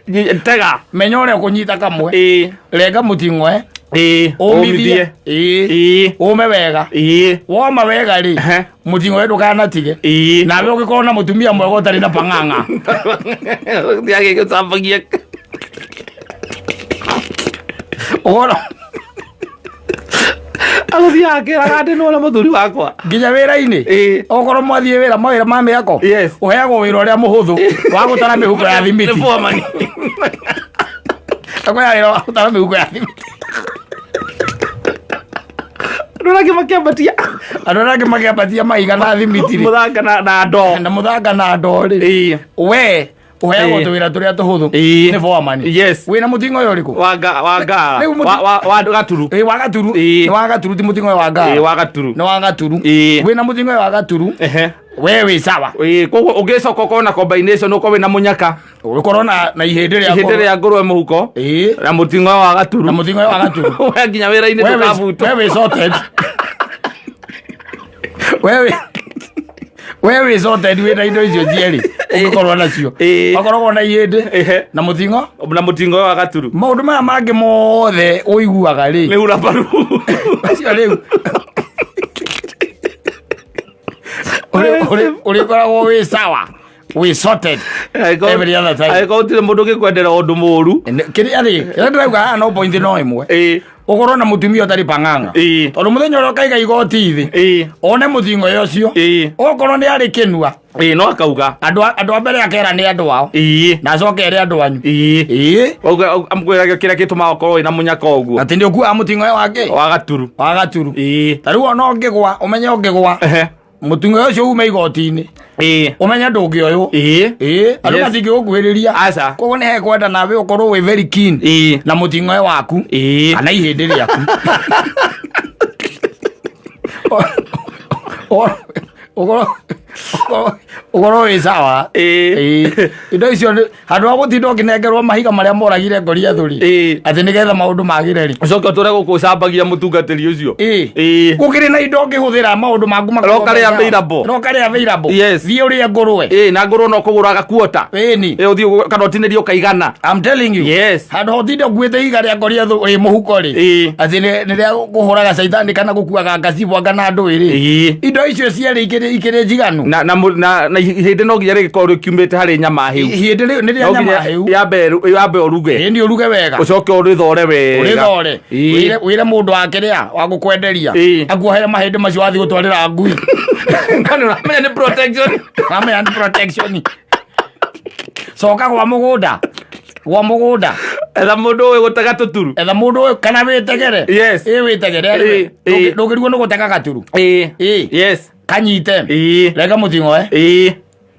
rĩ tega menya ũrĩa ũkũnyita kamwe renga mũting'oe ũmithie ũme wega woma wega rĩ mũting'oe ndũkanatige nawe ũngĩkorwo na mũtumia mwega ũtarĩ na pang'ang'a thiagĩgĩcambagia ũhoro agũthiaga akĩraga ndĩ nona mũthuri wakwa nginya wĩra-inĩ okorwo mwathiĩ wĩra mawĩra ma mĩako ũheagwo wĩra ũrĩa mũhũthũ wa gũtara mĩhuko ya thimiti akwĩra wĩra wa gũtara mĩhuko ya thimiti andũ arĩa makĩambatia mahiga na thimiti mũthanga na ndoo rĩ we uheagwo tuwira turia tuhuthu ni foreman wina mutingo uyu riku wa Gaturu wa Gaturu ni wa Gaturu ti mutingo wa Ngara wa Gaturu ni wa Gaturu wina mutingo wa Gaturu wewe sawa koguo ungicoka ukona combination uko wina munyaka ukorwo na ihindi ria ngurwe muhuko na mutingo wa Gaturu we nginya wira-ini tukabuto wewe sorted wewe sorted wina indo icio cieri ukorwo nacio ukorwo na ihindi na mutingo wa Gaturu maundu maya mangi mothe uiguaga ri ni ura paru acio riu uri koragwo wi sawa we sorted every other time ai gutire mundu gikwendera undu muru kiri ari ndirauga no point no imwe ukorwo na mutumia utari pang'ang'a tondu muthenya uria ukaiga igoti thi one muthingo ucio ukorwo ni ari kinua no akauga andu a mbere akera ni andu ao na acoke ere andu anyu amkwiraga kiria gituma ukorwo ina munyaka uguo ati ndi ukua mutingo wake wa Gaturu tariu ona ungigwa umenye ungigwa mutingo ucio uma igoti-ini umenya ndungi uyu andu matingi gukuhiriria koguo ni hekwenda nawe ukorwo wi very keen na mutingo waku kana ihindi riaku ukorwo wi sawa indo icio handu ha gutinda ukinengerwo mahiga maria moragire ngori athuri ati nigetha maundu magire ri ucoke uture gukucambagia mutungatiri ucio gukiri na indo ngihuthira maundu maku rokaria available thie uria ngurwe na ngurwe no kuguraga kuota uthie kana utinirie ukaigana I'm telling you handu ha utinda nguite iga ria ngori athuri muhuko ri ati ni ria guhuraga caitani kana gukuaga ngacibwa ngana andu iri indo icio cieri ikiri njiganu na hindi no nginya rigikorwo rikiumite hari nyama hiu hindi ni ria nyama hiu yambe uruge hindi uruge wega ucoke urithore wega wire mundu wakiria wa gukwenderia aguohere mahindi macio wathi gutwarira ngui kana uramenya ni protection coka gwa mugunda etha mundu uyu gutega tuturu mundu uyu kana witegere witegere ndugirwo ni gutega gaturu kanyite rega mutingo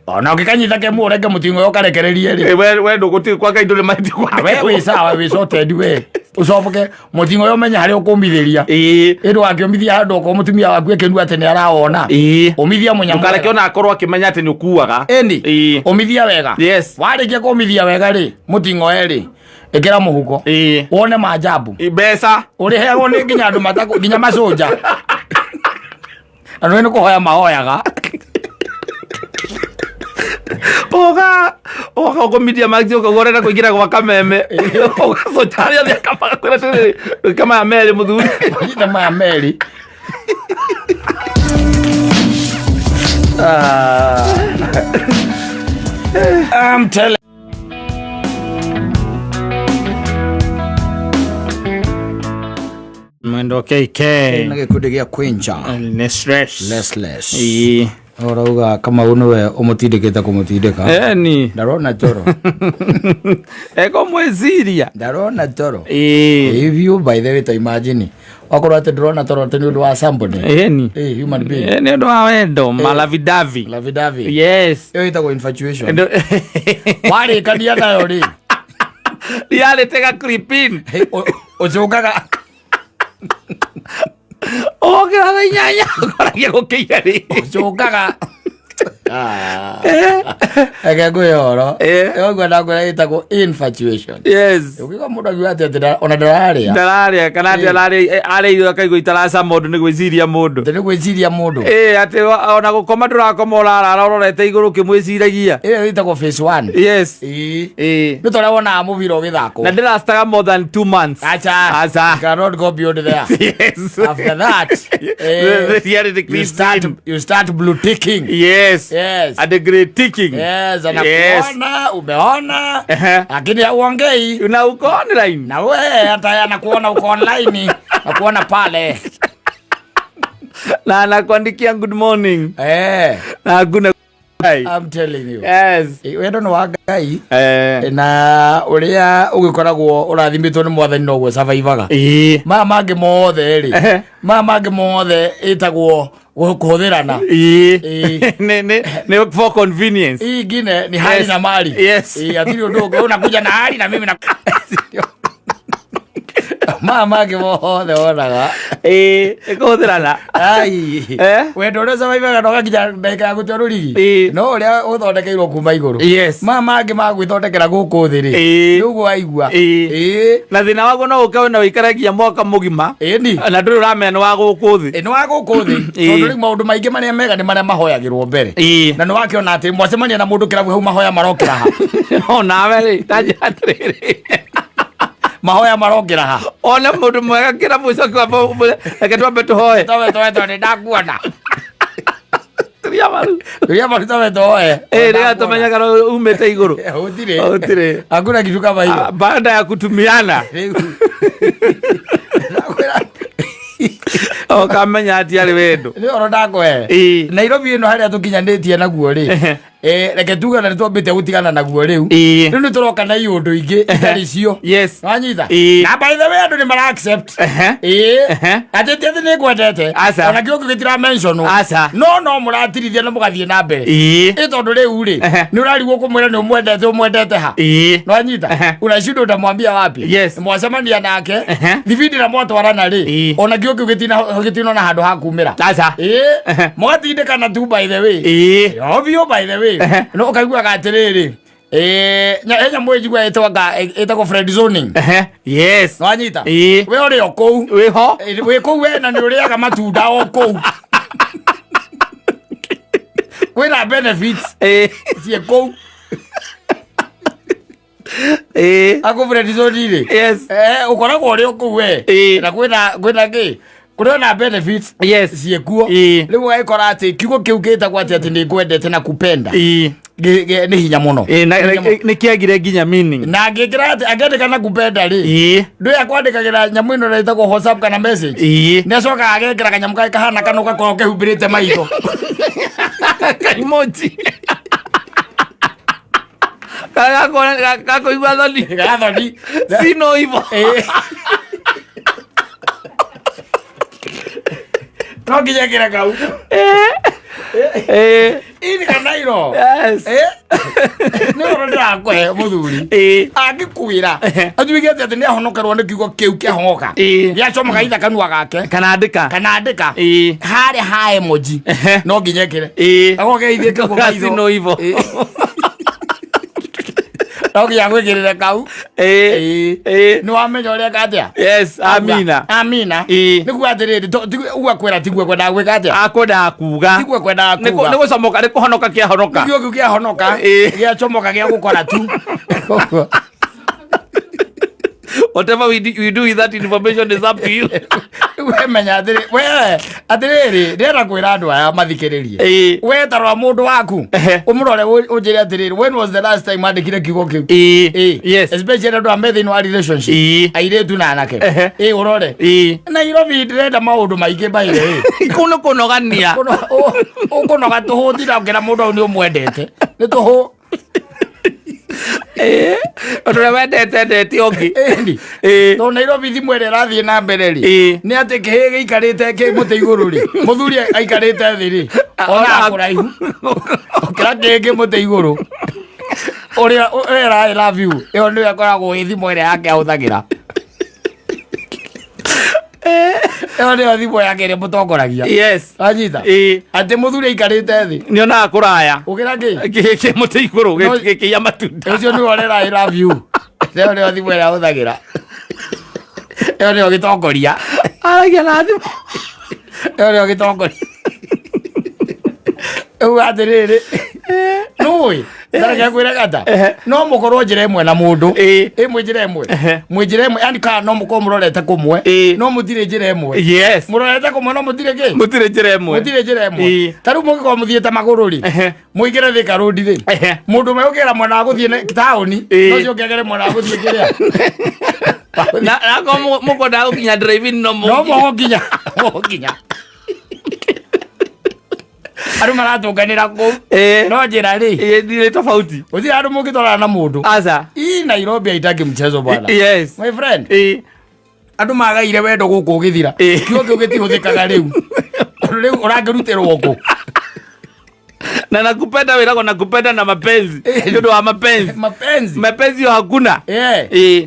ona ukikanyita ke mu rega mutingo yo karekererie ri we nduguti kwa kaindo ni maiti kwa we sawa we sorted we ucoke mutingo yo menya hari ukumbithiria indu wakiumithia handu ko mutumia waku ekendu ati ni arawona umithia munyamo ukareke ona akorwo akimenya ati ni ukuaga umithia wega warikia kumithia wega ri mutingo eri ikira muhuko wone majabu mbeca uriheagwo ni nginya andu matako nginya masoja andu ni kuhoya mahoyaga oga ukomithia maxi ukagorera kuingira gwa kameme ugacotaria thia kamaga kwira tiri kama ya meri muthuri kama ya meri I'm telling mwendo KK na gikundi gia Quencha Lessless orauga kama unwe umutindikite kumutindika ni ndarona toro eko mweciria ndarona toro if you by the way to imagine wakorwo ati ndarona toro ati ni undu wa somebody ni human being ni undu wa wendo malavidavi yo itagwo infatuation wari kania nayo ri yale tega creeping ucokaga kira nyanya koragia gukiya ri ucokaga ege guyoro ngwenda ngwenda itagwo infatuation ukiga mundu agiwa ati ona ndararia kana ati araria akaigua itarasa mundu ni gwiciria mundu ati ona gukoma ndurakoma urarara urorete iguru kimwiciragia itagwo phase 1 ni tore wona muvira ugithako na ndirastaga more than 2 months acha cannot go beyond there after that you start blue ticking and the great ticking anakuona umeona lakini hauongei na uko online na wewe hata anakuona uko online nakuona pale na anakuandikia good morning na hakuna I'm telling you wendo no wagai na uria ugikoragwo urathimitwo ni mwathani no gwe survivaga mangi mothe ri mangi mothe itagwo kuhũthĩrana ni for convenience. Hii ingine ni hali na mali. Yes. Atiri ũndũ ũngĩ unakuja na hali na mimi na mama ke mothe wonaga kuhũthĩrana. Ai wendo ũrĩa survive no gakinya ndagĩka ya gũtua rũrigi no ũrĩa ũthondekeirwo kuma igũrũ. Yes. Mama angĩ magwĩthondekera gũkũ thĩ rĩ nĩguo waigua na thĩna waguo no ũke na ũikaragia mwaka mũgima na ndũrĩ ũramenya nĩ wa gũkũ thĩ. Nĩ wa gũkũ thĩ tondũ rĩu maũndũ maingĩ marĩa mega nĩ marĩa mahoyagĩrwo mbere na nĩ wakĩona atĩ mwacemania na mũndũ kĩrabu hau mahoya marokĩra ha onawe rĩ tanjĩra atĩrĩrĩ mahoya marokĩra ha ona mũndũ mwega kĩrabu icoka reke twambe tũhoe tondũ ndakuona ria maru tome toe rĩrĩa tũmenyaga umĩte igũrũ gũtirĩ hakuna kitu kama hiyo baada ya kutumiana okamenya ati arĩ wendo nĩ oro ndakwe Nairobi ĩno harĩa tũkinyanĩtie naguo rĩ reke tuge na nĩtwambĩte gũtigana naguo rĩu rĩu nĩ tũroka na iũndũ ingĩ itarĩ cio wanyita na by the way andũ nĩ mara accept atĩ ti atĩ nĩ ngwendete ona kĩũngĩ gĩtira mention no mũratirithia na mũgathiĩ na mbere tondũ rĩu rĩ nĩ ũrarigwo kũmwĩra nĩ ũmwendete ha wanyita unashindwa utamwambia wapi mwacemania nake thibindi na mwatwarana rĩ ona kĩũngĩ gĩtinona handũ ha kumĩra mũgatindĩkana tu by the way obvio by the way no ukaiguaga atĩrĩrĩ nyamũ ĩnjigua ĩtagwo friend zoning wanyita we ũrĩ o kũu wĩ kũu we na nĩ ũrĩaga matunda o kũu kwĩna benefits ciĩ kũu akũ friend zoning rĩ ũkoragwo ũrĩ o kũu we na kwĩna kĩ kũrĩona benefits ciĩkuo rĩu ũgagĩkora atĩ kiugo kĩu gĩtagwo atĩ nĩ ngwendete na kupenda nĩ hinya mũno nĩ kĩagire nginya meaning na angĩkĩra atĩ akĩandĩka na kupenda rĩ ndũĩ akwandĩkagĩra nyamũ ĩno ĩrĩa ĩtagwo WhatsApp kana message nĩ acokaga agekĩra kanyamũ gake kahana kana ũgakorwo ũkĩhumbĩrĩte maitho kaimoji gakoigua thoni sino hivo no nginya kĩra kau ini kana iro nĩ ũhoro ndĩrakũhe mũthuri angĩkwĩra atuĩke atĩ nĩ ahonokerwo nĩ kiugo kĩu kĩahonoka gĩacomoka itha kanua gake kana andĩka harĩa ha emoji no nginya ĩkĩre agogeithĩke sino hivo Ogia gwĩkĩrĩre kau nĩ wamenya ũrĩa katĩa amina nĩguo atĩrĩrĩ ũgakwĩra tiguo kwendaga gwĩka atĩa akwendaga kuga tiguo kwendaga kuga nĩ gũcomoka nĩ kũhonoka kĩahonoka kĩugo kĩu kĩahonoka gĩacomoka gĩa gũkora tu whatever we do with that information is up to you. We menya atĩrĩrĩ ndĩrenda kwĩra andũ aya mathikĩrĩrie we tarora mũndũ waku ũmũrore ũnjĩre atĩrĩrĩ when was the last time andĩkire kiugo kĩu especially andũ a me thĩinĩ wa relationship airĩtu na anake ũrore Nairobi ndĩrenda maũndũ maingĩ baire kũu nĩ kũnogania ũkũnoga tũhũ thira ũkĩra mũndũ au nĩ ũmwendete nĩ tũhũ Ũndũ ũrĩa wendete ndeti ũngĩ tondũ Nairobi thimũ ĩrĩa ĩrathiĩ na mbere rĩ nĩ atĩ kĩhĩ gĩikarĩte kĩ mũtĩ igũrũ rĩ mũthuri aikarĩte thĩ rĩ ona kũraihu ũkĩra kĩhĩ mũtĩ igũrũ ũrĩa I love you ĩyo nĩyo ĩkoragwo ĩ thimũ ĩrĩa yake ahũthagĩra ĩyo nĩyo thimũ yake ĩrĩa mũtongoragia anyita atĩ mũthuri aikarĩte thĩ nĩonaga kũraya ũkĩra kĩ mũtĩ igũrũ gĩkĩia matunda ũcio nĩwe ũrera I love you ĩyo nĩyo thimũ ĩrĩa ahũthagĩra ĩyo nĩyo gĩtongoria aragia na thimũ ĩyo nĩyo gĩtongoria rĩu atĩrĩrĩ nũĩ ndareke kwĩra gata no mũkorwo njĩra ĩmwe na mũndũ ĩmwe njĩra ĩmwe yani kana no mũkorwo mũrorete kũmwe no mũtirĩ njĩra ĩmwe mũrorete kũmwe no mũtirĩ njĩra ĩmwe ta rĩu mũngĩkorwo mũthiĩte magũrũ rĩ mũingĩre Thika Road rĩ mũndũ ũmwe ũkĩgera mwena wa gũthiĩ taũni ũcio ũngĩ agere mwena wa gũthiĩ kĩrĩa na mũkwendaga gũkinya drive-in no mũgũkinya andũ maratũnganĩra kũu no njĩra rĩ nĩ tofauti ũthira andũ mũngĩtwarana na mũndũ Nairobi haitaki mchezo bwana my friend andũ magaire wendo gũkũ ũgĩthira kiugo kĩu gĩtihũthĩkaga rĩu tondu riu urangirutirwo ku na nakupenda wewe nakupenda na mapenzi ndio wa mapenzi yo hakuna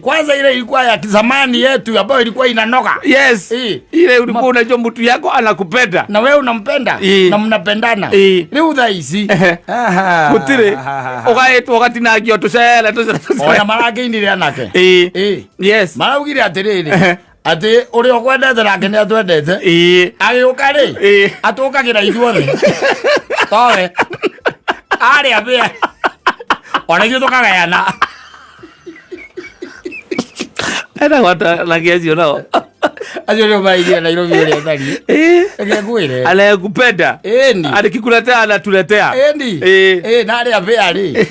kwanza ile ilikuwa ya zamani yetu ambayo ilikuwa inanoga ile ulikuwa unajua mtu yako anakupenda na wewe unampenda na mnapendana leo thaisi gutire ugaitwo wakati na agio tusela ona marage indire anake maraugire atiriri ati uri okwendete nake ni atwendete agiuka ri atukagira ithuothe towe ari abia ona ithuĩ tukagayana era wata lagiacio nao acio ndio maidia Nairobi ile thari ngekuire anayekupenda alikikuletea anatuletea na ari abia ri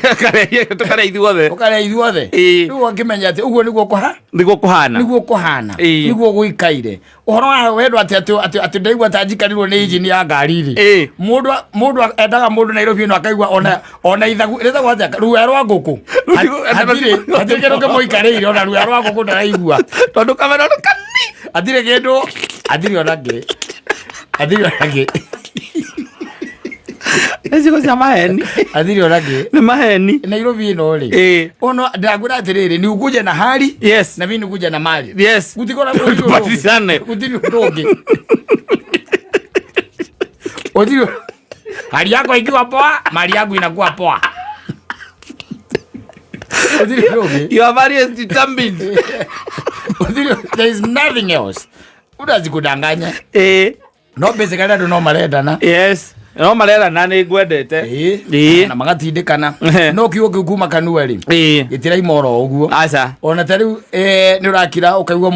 tukare ithuothe riu ngimenya ati uguo niguo kuhana niguo guikaire uhoro wa wendo ati ndaigua tanjikarirwo ni injini ya ngari ri mundu endaga mundu Nairobi no akaigua ona ithagu rithagu ati ruya rwa nguku atire ndo kemoikarire ona ruya rwa nguku ndaraigua tondu kamera kani atire kindu atire onage Eziko cia maheni atire onage ni maheni Nairobi no ri ono ndagura atiriri ni ukuje na hali na mimi nikuje na mali gutikora kutisane gutiri ndoge odiro hali yako ikiwa poa mali yangu inakuwa poa odiro ndoge you are very determined odiro there is nothing else udazi kudanganya no basically ndo no marendana no marera na ni ngwendete na magatindikana no kiugo kiuma kanua ri gitira imoro uguo aca ona tariu ni urakira ukaigua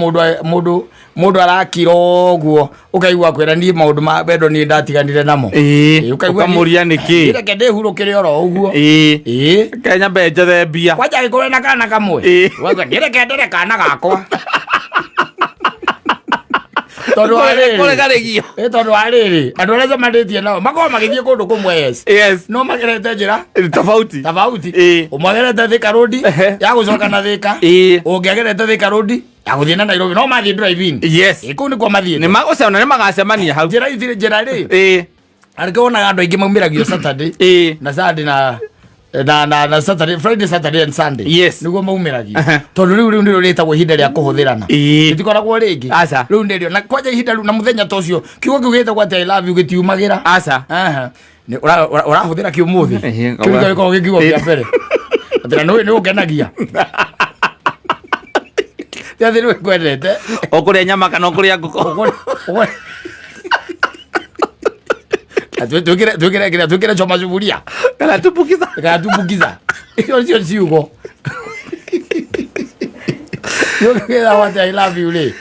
mundu arakira uguo ukaigua kwera ni maundu ma bendo ni ndatiganire namo ukaigua muria niki reke ndihurukire oro uguo Kenya benje thembia kwaja gikore na kana kamwe waga ndireke ndere kana gakwa tondu arigio tondu ariri andu arĩa mamanditie nao makorwo magithie kundu kumwe no magerete njira tofauti umwagerete Thika Road ya gucoka na Thika ungiagerete Thika Road ya guthie na Nairobi no mathie driving kuu nikuo mathiete ni magocana ni magacemania hau njira ri arikona andu aingi maumiragio Saturday na Sunday na Saturday, Friday, Saturday and Sunday niguo maumiragia tondu riu ndio ritagwo ihinda ria kuhuthirana itikoragwo ringi riu ndio na kwaja ihinda na muthenya tocio kiugo gigitagwo ati I love you gitiumagira ni urahuthira kiumuthi kiugo giko gikiugo kia mbere atira ni ugenagia yathi ni kwendete okuria nyama kana okuria nguko tukire choma sufuria kana tupukiza iyo ciugo yokira what I love you ri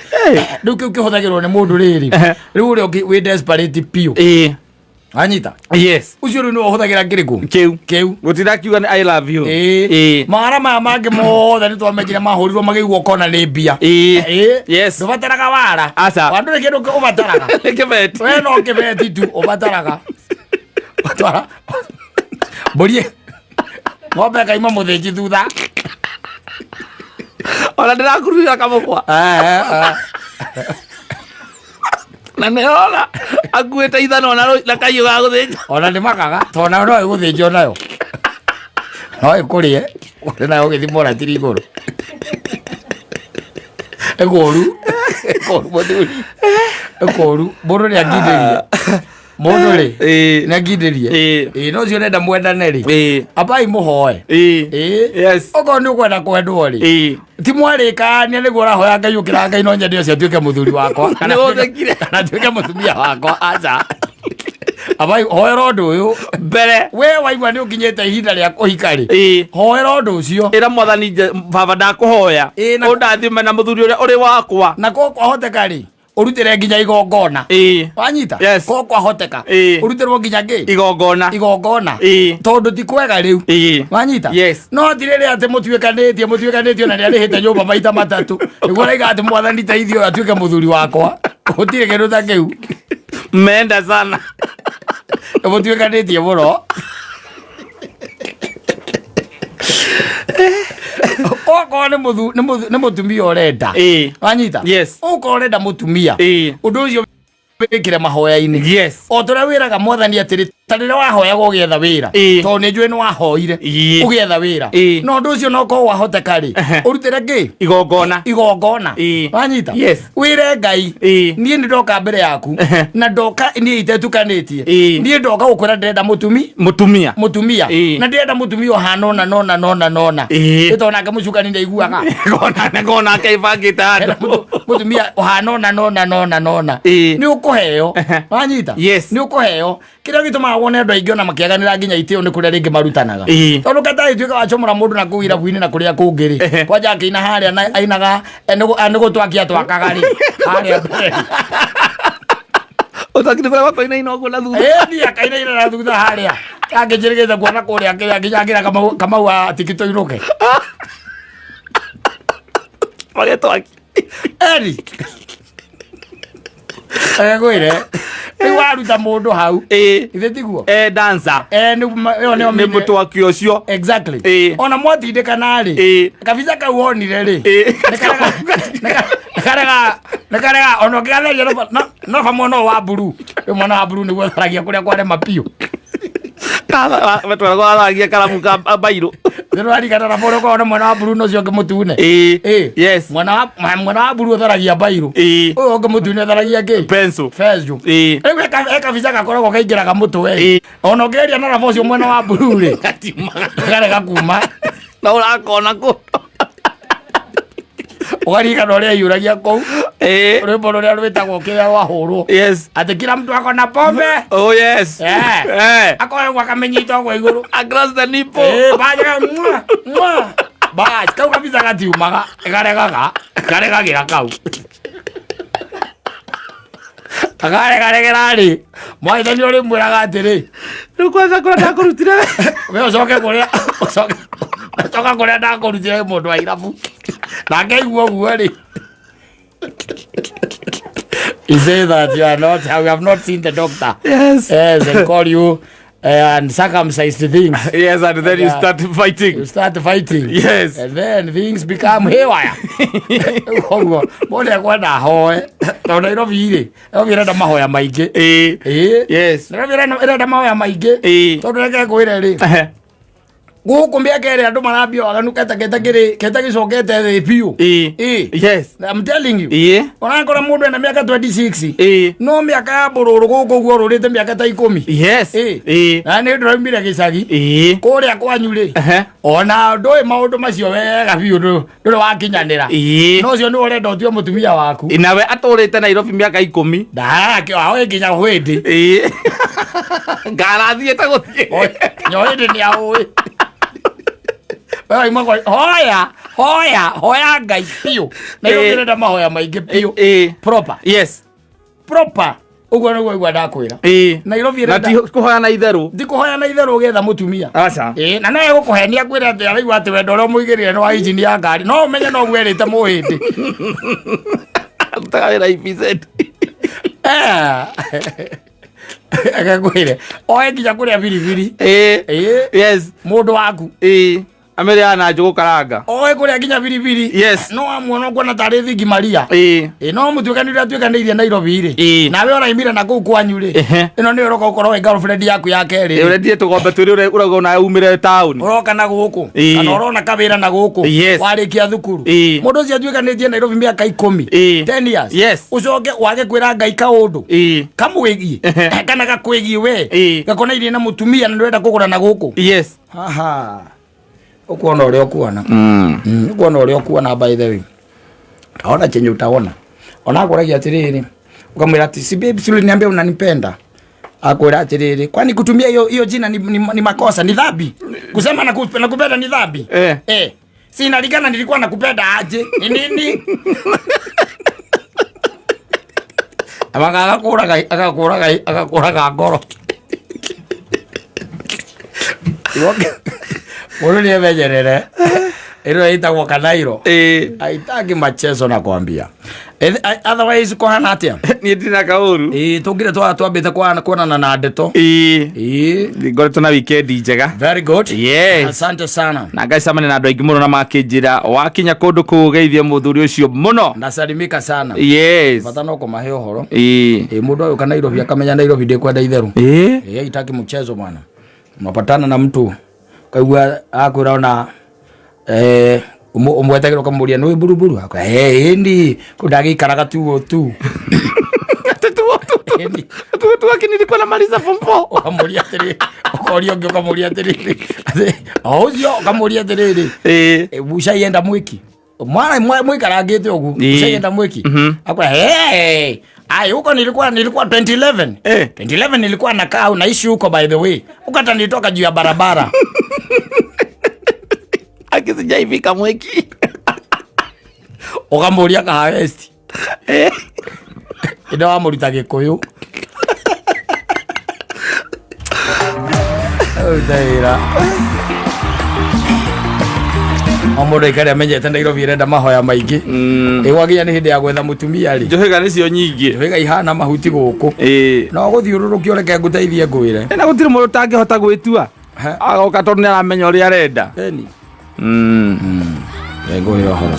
nduki ukihuthagirwo ni mundu riri riu uri we desperate pio anyita ucio riu ni uhuthagira ngiriku kiu gutirakiuga ni I love you mara mangi mothe ni twamenyire mahurirwo magigwo kona ni mbia ndubataraga wara wandu ni kindu ubataraga kibeti we no kibeti tu ubataraga watwara borie ng'ombe kaima muthinji thutha ona ndirakurira kamukwa na neona akuite ithano na kaio ga guthinja ona ni makaga tona no iguthinja nayo no ikurie uri nayo githimora tiri iguru egoru muthuri egoru mundu ni angitheria mundu ri na ngitherie no cio nenda mwendane ri abai muhoe ogo ni ukwenda kwendwo ri ti mwarikania niguo urahoya Ngai ukira Ngai no nyende ucio atuike muthuri wakwa kana atuike mutumia wakwa aca abai hoera undu uyu mbere we waigua ni ukinyete ihinda ria kuhika ri hoera undu ucio ira mwathani baba ndakuhoya undathime na muthuri uria uri wakwa na ko kwahoteka ri urutire nginya igongona wanyita ko kwahoteka urutirwo nginya ngi igongona tondu ti kwega riu wanyita no tirire ati mutuikanitie na niarihite nyumba maita matatu niguo raiga ati mwathani teithio atuike muthuri wakwa utire kindu ta kiu menda sana mutuikanitie muno oko ni mutumia urenda wanyita oko urenda mutumia undu ucio mbikire mahoya-ini. Yes. O tore wiraga mwathani atiri tarire wahoya gugietha wira. To ni njui ni wahoire ugietha wira. No ndu ucio no ko wahoteka ri. Urutire ngi igongona. Wanyita? Yes. Wire Ngai. Nie ni ndoka mbere yaku na ndoka ni itetukanitie. Nie ndoka gukwira ndenda mutumia. Na ndenda mutumia ohana nona. Itona ngamucuka ni ndaiguaga. Gona kaibangita andu. Mutumia ohana nona. Ni ukuheo. Wanyita? Yes. Ni ukuheo. Kira gituma wone andu aingi ona makiaganira nginya itio ni kuria ringi marutanaga. Tondu katai tuika wacomora mundu na kuira buini na kuria kungiri. Kwanja akiina haria ainaga enigo twakia twakaga ri. Haria mbere. Utakini kwa wako ina inogo na thutha. Ni akaina ina na thutha haria. Angejirigeza kuona kuria nginya kama wa tikito iroke. Wale twaki. Gwire ni waruta mundu hau ithe tiguo dancer ni mutwaki ucio exactly ona mwatindikana ri kabisa kau wonire ri nekarega ono kiatheria no pamono wa buru mwana wa buru niguo tharagia kuria kware mapiu Betwara kwa agia kalamu ka bairo. Ndio ali kana raporo kwa ona mwana wa buru no cio ngimutune. Yes. Mwana wa buru tharagia bairo. Uyo ngimutune tharagia ki? Pencil. Eka visa gakoragwo kaingiraga mutwe. Ona ngeria na rafocio mwana wa buru ri. Karega kuma. Na urakona ko. Ugarika no ria yuragia kou. Rwimbo ruria rwitagwo kiria wahurwo. Yes. Ati kila mtu akona pombe. Oh yes. Akoe wakamenyita kwa iguru. Across the nipple. Baja mwa. Bas, kau kabisa gatiumaga. Karegagira kau. Akaregarĩ mwaitha ni uri mwiraga atiri nukwaza kura ndakurutire we ucoke kuria ucoka kuria ndakurutire mundu wa irabu na ngeigua guo ri. He said that you have not seen the doctor. Yes. Yes, they call you uncircumcised things. Yes, and then you start fighting. Yes. And then things become haywire. Mole kwenda hoe. Tondu Nairobi ri. Nairobi renda mahoya maingi. Yes. Nairobi renda mahoya maingi. Tondu reke kwire ri. Guku miaka iri andu marambia waganu keta gicokete thi biu. Yes. I'm telling you. Onakora mundu ena miaka 26. No miaka ya bururu guku guo rurite miaka ta 10. Yes. Na ni ndoimire gicagi. Kuria kwanyu ri. Ona ndoi maundu macio wega biu nduri wakinyanira. No cio ni urenda utue mutumia waku. Nawe aturite Nairobi miaka 10. Ndake wao nginya hwindi. Ngarathiete guthie. Nyohindi ni aui. Wewe mwako hoya Ngai piu. Nairobi renda mahoya maingi piu. Proper. Yes. Proper. Uguo niguo igwa ndakwira. Nairobi renda. Na kuhoya na itheru. Ndi kuhoya na itheru getha mutumia. Acha. Na nae gukuhenia kwira ati araigwa ati wendo ro muigirire no engine ya ngari. No umenye no gwerite muhindi. Utawira ipizet. Akakwire. Oe nginya kuria biribiri. Yes. Mundu waku. Ameria na njugu karanga. Oe kuria nginya biribiri. Yes. No amuona kuona tari thingi Maria. No mutukanire atuikanirie Nairobi ri. Nawe ora imira na kuu kwanyu ri. Ino ni uroka ukorwo girlfriend yaku ya keri. Urendie tugombe turi urago na umire town. Uroka na guku. Kana urona kawira na guku. Warikia thukuru. Mundu ucio atuikanirie Nairobi miaka 10. 10 years. Yes. Ucoke wage kwira Ngai kaundu. Kamwigie. Kana gakwigie we. Gakona irie na mutumia na ndwenda kugura na guku. Yes. Aha. Ukuona ule okuona. Ukuona ule okuona by the way. Taona chenye utaona. Ona akoragia atiriri. Ukamwira ati si babe suli niambia unanipenda. Akora atiriri. Kwani kutumia hiyo jina ni makosa, ni dhambi. Kusema nakupenda ni dhambi. Si inaligana nilikuwa nakupenda aje. Ni nini? Akakuraga ngoro. Muru ni emenyerere. Ilo itagwo Kanairo. Aitaki machezo nakwambia. otherwise kuhana atia ni ndina kauru tungire twambite kuonana na ndeto ngoretwo na weekend njega. Very good. Yes, asante sana na ngacamania na andu aingi muno na makinjira wakinya kundu kugeithia muthuri ucio muno ndasalimika sana. Yes, bata no kumahe uhoro mundu ayo kana Nairobi akamenya Nairobi ndikwenda itheru itaki mchezo bwana. Unapatana na mtu kaigua akwira ona umwetagirwo kamuria no buruburu akwa ndi kudagikaraga tuo tu tu akinilikuwa na maliza form 4 ukamuria tiri ukorio ngio kamuria tiri audio kamuria tiri bushaienda mwiki mwana mwikarangite ugu bushaienda mwiki akwa ai huko nilikuwa 2011 2011 nilikuwa nakaa unaishi huko by the way ukata nitoka juu ya barabara akisijaifika mwiki ukamuria ka harvest ida wa muruta gikuyu Odaira Amore ikare amenyete Nairobi irenda mahoya maingi waginya ni hindi ya gwetha mutumia ri njohega nicio nyingi njohega ihana mahuti guku no guthiururukia ureke nguteithie ngwire na gutire mundu tangihota gwitua agoka tondu ni aramenya uria arenda ngo yo horo